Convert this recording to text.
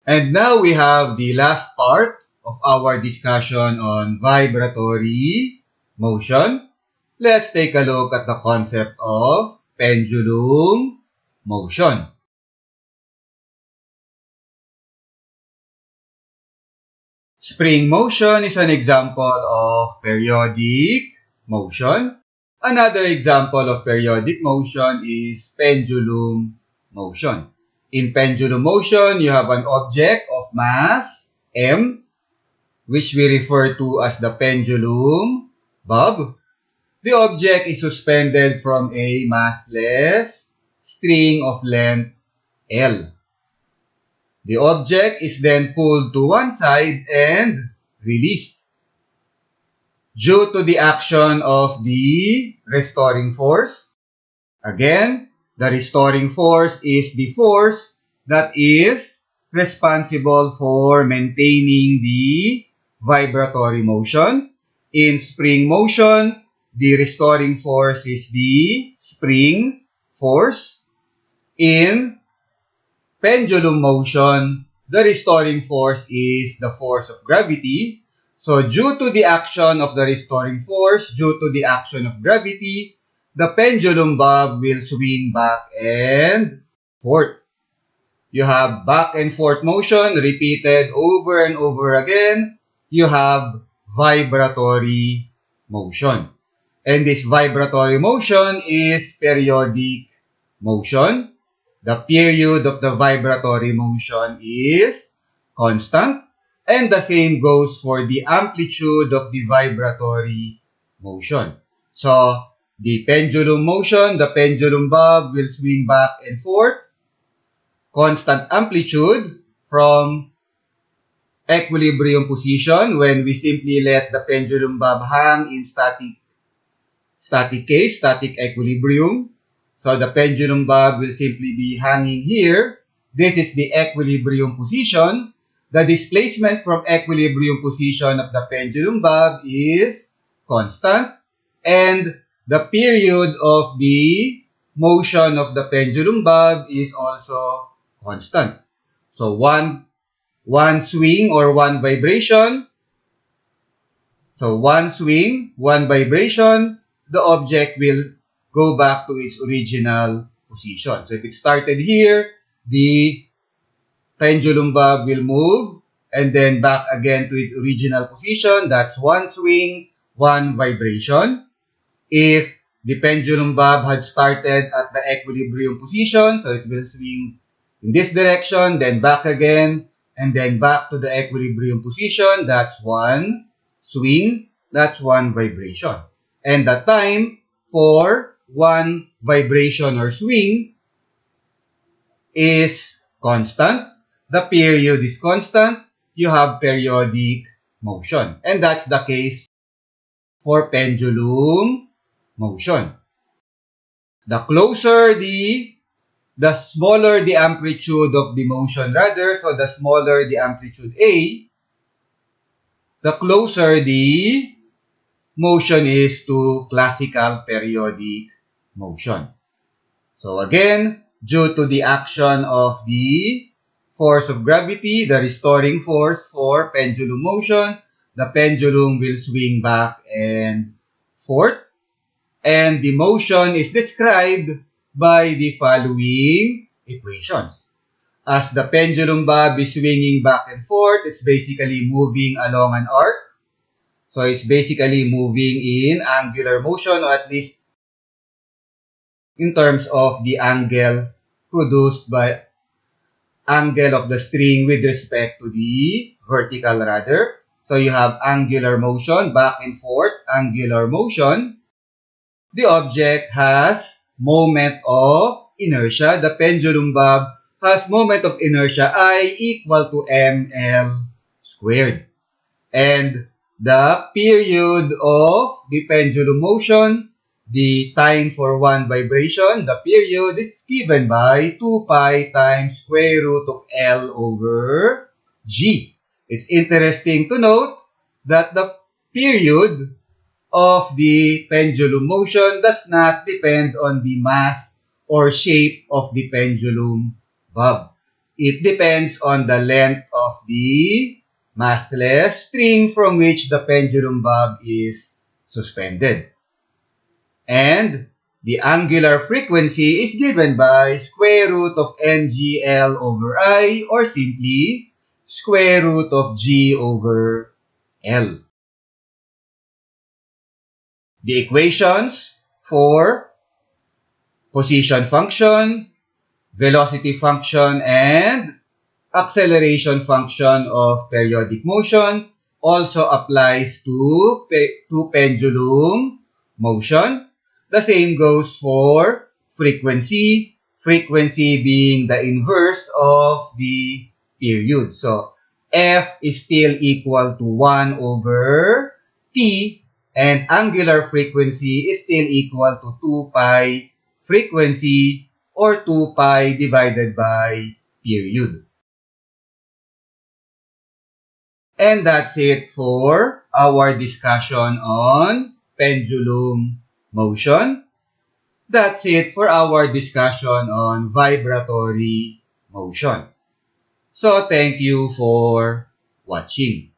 And now we have the last part of our discussion on vibratory motion. Let's take a look at the concept of pendulum motion. Spring motion is an example of periodic motion. Another example of periodic motion is pendulum motion. In pendulum motion, you have an object of mass m, which we refer to as the pendulum bob. The object is suspended from a massless string of length L. The object is then pulled to one side and released. Due to the action of the restoring force, again, the restoring force is the force that is responsible for maintaining the vibratory motion. In spring motion, the restoring force is the spring force. In pendulum motion, the restoring force is the force of gravity. So due to the action of the restoring force, due to the action of gravity, the pendulum bob will swing back and forth. You have back and forth motion repeated over and over again. You have vibratory motion. And this vibratory motion is periodic motion. The period of the vibratory motion is constant, and the same goes for the amplitude of the vibratory motion. So, the pendulum motion, the pendulum bob will swing back and forth, constant amplitude from equilibrium position when we simply let the pendulum bob hang in static case, static equilibrium. So the pendulum bob will simply be hanging here. This is the equilibrium position. The displacement from equilibrium position of the pendulum bob is constant. And the period of the motion of the pendulum bob is also constant. So one swing or one vibration. So one swing, one vibration, the object will go back to its original position. So if it started here, the pendulum bob will move and then back again to its original position. That's one swing, one vibration. If the pendulum bob had started at the equilibrium position, so it will swing in this direction, then back again, and then back to the equilibrium position. That's one swing, that's one vibration. And the time for one vibration or swing is constant. The period is constant. You have periodic motion. And that's the case for pendulum motion. The closer the smaller the amplitude of the motion rather, so the smaller the amplitude A, the closer the motion is to classical periodic motion. So again, due to the action of the force of gravity, the restoring force for pendulum motion, the pendulum will swing back and forth. And the motion is described by the following equations. As the pendulum bob is swinging back and forth, it's basically moving along an arc. So it's basically moving in angular motion, or at least in terms of the angle produced by angle of the string with respect to the vertical rudder. So you have angular motion, back and forth, angular motion. The object has moment of inertia. The pendulum bob has moment of inertia I equal to ml squared. And the period of the pendulum motion, the time for one vibration, the period is given by 2 pi times square root of L over G. It's interesting to note that the period of the pendulum motion does not depend on the mass or shape of the pendulum bob. it depends on the length of the massless string from which the pendulum bob is suspended. And the angular frequency is given by square root of mgl over I, or simply square root of g over L. The equations for position function, velocity function, and acceleration function of periodic motion also applies to pendulum motion. The same goes for frequency, frequency being the inverse of the period. So, F is still equal to 1 over T, and angular frequency is still equal to 2 pi frequency, or 2 pi divided by period. And that's it for our discussion on pendulum motion. That's it for our discussion on vibratory motion. So thank you for watching.